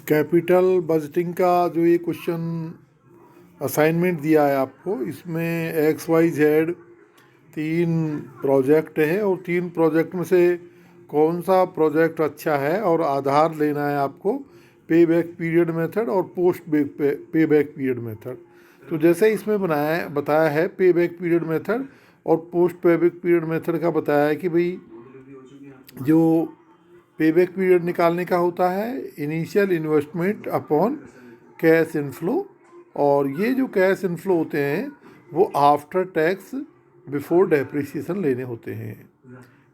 Capital budgeting का जो ये क्वेश्चन असाइनमेंट दिया है आपको, इसमें एक्स वाई जेड 3 प्रोजेक्ट है और 3 प्रोजेक्ट में से कौन सा प्रोजेक्ट अच्छा है और आधार लेना है आपको पे बैक पीरियड मेथड और पोस्ट पे बैक पीरियड मेथड। तो जैसे इसमें बताया है पे बैक पीरियड मेथड और पोस्ट पे बैक पीरियड मेथड का बताया है कि भाई जो पेबैक पीरियड निकालने का होता है initial investment upon cash inflow, और ये जो कैश इनफ्लो होते हैं वो आफ्टर टैक्स बिफोर डेप्रिसिएशन लेने होते हैं।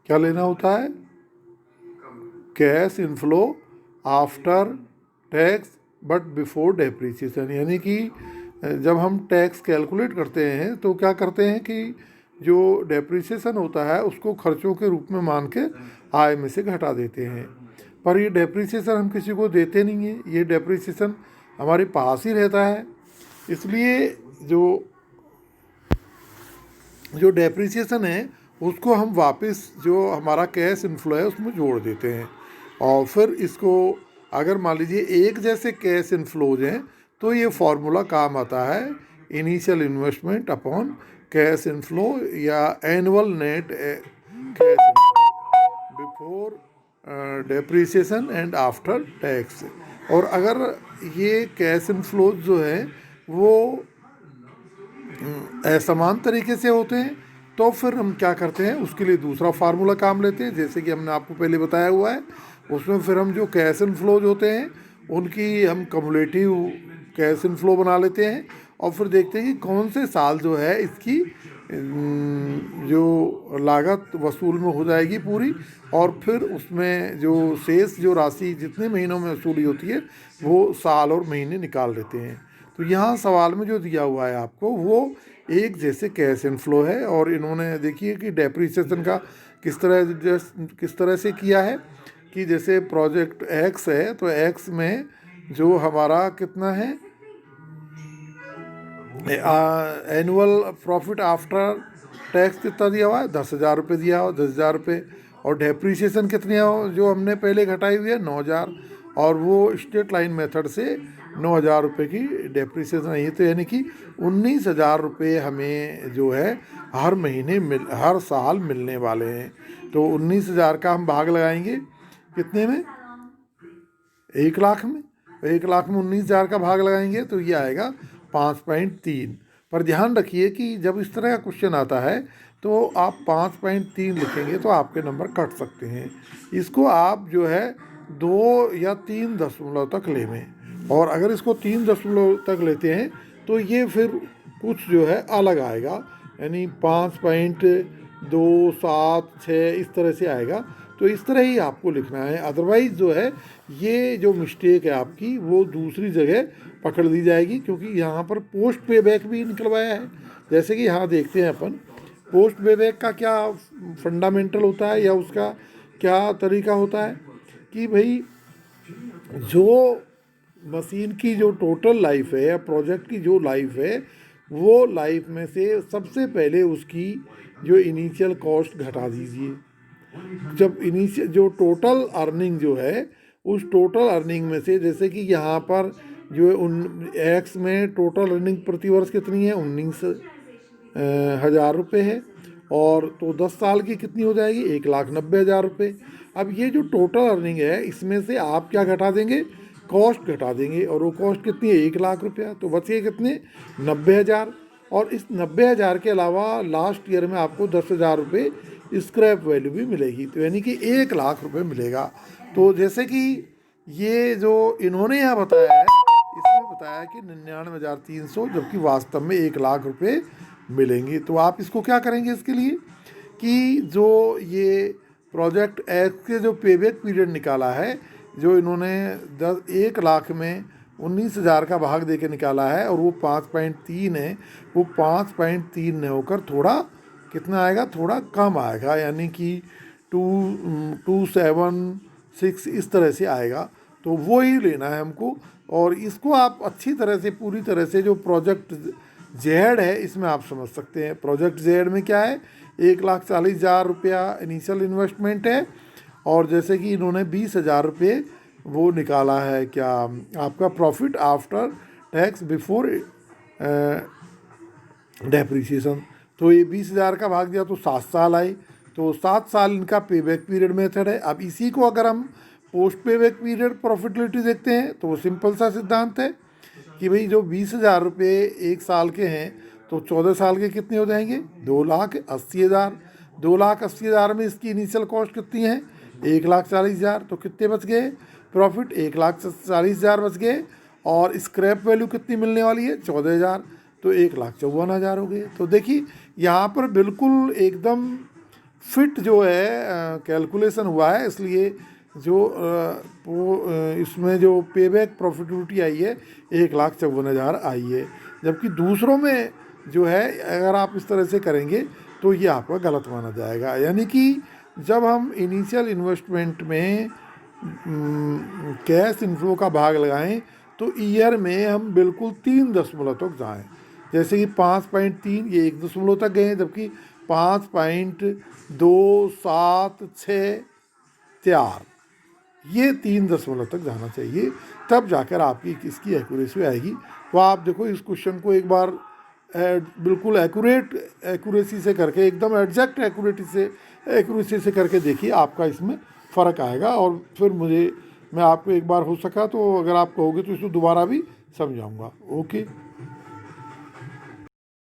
क्या लेना होता है? Cash inflow after tax but before depreciation, यानी कि जब हम टैक्स कैलकुलेट करते हैं तो क्या करते हैं कि जो डेप्रिसिएशन होता है उसको खर्चों के रूप में मान के आय में से घटा देते हैं। पर ये डेप्रिसिएशन हम किसी को देते नहीं हैं, ये डेप्रिसिएशन हमारे पास ही रहता है। इसलिए जो जो डेप्रिसिएशन है उसको हम वापस जो हमारा कैश इनफ्लो है उसमें जोड़ देते हैं। और फिर इसको अगर मान लीजिए एक जैसे कैश इनफ्लोज हैं तो ये फॉर्मूला काम आता है initial investment upon cash inflow या annual net cash before depreciation and after tax. और अगर ये कैश इनफ्लोज जो है वो असमान तरीके से होते हैं तो फिर हम क्या करते हैं, उसके लिए दूसरा फार्मूला काम लेते हैं, जैसे कि हमने आपको पहले बताया हुआ है। उसमें फिर हम जो कैश इनफ्लोज होते हैं उनकी हम कमुलेटिव कैश इनफ्लो बना लेते हैं और फिर देखते हैं कि कौन से साल जो है इसकी जो लागत वसूल में हो जाएगी पूरी, और फिर उसमें जो शेष जो राशि जितने महीनों में वसूली होती है वो साल और महीने निकाल लेते हैं। तो यहाँ सवाल में जो दिया हुआ है आपको वो एक जैसे कैश इनफ्लो है, और इन्होंने देखिए कि डेप्रिसिएशन का किस तरह से किया है कि जैसे प्रोजेक्ट एक्स है तो एक्स में जो हमारा कितना है एनुअल प्रॉफिट आफ्टर टैक्स कितना दिया हुआ है, 10,000 रुपये दिया हुआ, 10,000 रुपये। और डेप्रिसिएशन कितनी है जो हमने पहले घटाई हुई है 9,000, और वो स्ट्रेट लाइन मेथड से 9,000 रुपये की डेप्रिसिएशन आई है। तो यानी कि 19,000 रुपये हमें जो है हर साल मिलने वाले हैं। तो 19,000 का हम भाग लगाएंगे कितने में, 1,00,000 में। 1,00,000 में 19,000 का भाग लगाएंगे तो ये आएगा 5.3। पर ध्यान रखिए कि जब इस तरह का क्वेश्चन आता है तो आप 5.3 लिखेंगे तो आपके नंबर कट सकते हैं। इसको आप जो है 2 या 3 दशमलव तक लेवें, और अगर इसको 3 दशमलव तक लेते हैं तो ये फिर कुछ जो है अलग आएगा, यानी 5.276 इस तरह से आएगा। तो इस तरह ही आपको लिखना है, अदरवाइज़ जो है ये जो मिस्टेक है आपकी वो दूसरी जगह पकड़ ली जाएगी, क्योंकि यहाँ पर पोस्ट पे बैक भी निकलवाया है। जैसे कि यहाँ देखते हैं अपन पोस्ट पे बैक का क्या फंडामेंटल होता है या उसका क्या तरीका होता है कि भाई जो मशीन की जो टोटल लाइफ है या प्रोजेक्ट की जो लाइफ है वो लाइफ में से सबसे पहले उसकी जो इनिशियल कॉस्ट घटा दीजिए। जब इनिशियल जो टोटल अर्निंग जो है उस टोटल अर्निंग में से, जैसे कि यहाँ पर जो एक्स में टोटल अर्निंग प्रति वर्ष कितनी है, 19,000 रुपये है, और तो 10 साल की कितनी हो जाएगी, 1,90,000 रुपये। अब ये जो टोटल अर्निंग है इसमें से आप क्या घटा देंगे, कॉस्ट घटा देंगे, और वो कॉस्ट कितनी है, 1,00,000 रुपया। तो बचिए कितने, 90,000। और इस 90,000 के अलावा लास्ट ईयर में आपको 10,000 रुपये स्क्रैप वैल्यू भी मिलेगी, तो यानी कि 1,00,000 रुपये मिलेगा। तो जैसे कि ये जो इन्होंने यहाँ बताया है इसमें बताया कि 99,300, जबकि वास्तव में 1,00,000 रुपये मिलेंगे। तो आप इसको क्या करेंगे इसके लिए कि जो ये प्रोजेक्ट एक्स के जो पेबैक पीरियड निकाला है, जो इन्होंने 1,00,000 में 19,000 का भाग दे के निकाला है और वो 5.3 है, वो 5.3 नहीं होकर थोड़ा कितना आएगा, थोड़ा कम आएगा, यानी कि 2.7 6 इस तरह से आएगा। तो वो ही लेना है हमको। और इसको आप अच्छी तरह से पूरी तरह से जो प्रोजेक्ट जेड है इसमें आप समझ सकते हैं। प्रोजेक्ट जेड में क्या है, 1,40,000 रुपया इनिशियल इन्वेस्टमेंट है, और जैसे कि इन्होंने 20,000 रुपये वो निकाला है क्या, आपका profit after tax before depreciation. तो ये 20,000 का भाग दिया तो 7 साल आए, तो 7 साल इनका पेबैक पीरियड मेथड है। अब इसी को अगर हम पोस्ट पेबैक पीरियड प्रॉफिटेबिलिटी देखते हैं तो वो सिंपल सा सिद्धांत है कि भाई जो 20,000 रुपये एक साल के हैं तो 14 साल के कितने हो जाएंगे, 2,80,000। 2,80,000 में इसकी इनिशियल कॉस्ट कितनी है, 1,40,000। तो कितने बच गए प्रॉफिट, 1,40,000 बच गए। और स्क्रैप वैल्यू कितनी मिलने वाली है, 14,000। तो 1,54,000 हो गए। तो देखिए यहाँ पर बिल्कुल एकदम फिट जो है कैलकुलेशन हुआ है, इसलिए जो इसमें जो पेबैक प्रॉफिटेबिलिटी आई है 1,54,000 आई है। जबकि दूसरों में जो है अगर आप इस तरह से करेंगे तो ये आपका गलत माना जाएगा। यानी कि जब हम इनिशियल इन्वेस्टमेंट में कैश इनफ्लो का भाग लगाएं तो ईयर में हम बिल्कुल 3 दशमलव तक जाएं। जैसे कि 5.3 ये 1 दशमलव तक गए हैं, जबकि 5.276 ये 3 दशमलव तक जाना चाहिए, तब जाकर आपकी इसकी एक्यूरेसी आएगी। तो आप देखो इस क्वेश्चन को एक बार बिल्कुल एक्यूरेसी से करके, एकदम एग्जैक्ट एक्यूरेसी से करके देखिए, आपका इसमें फ़र्क आएगा। और फिर मैं आपको एक बार हो सका तो अगर आप कहोगे तो इसको दोबारा भी समझाऊंगा। ओके।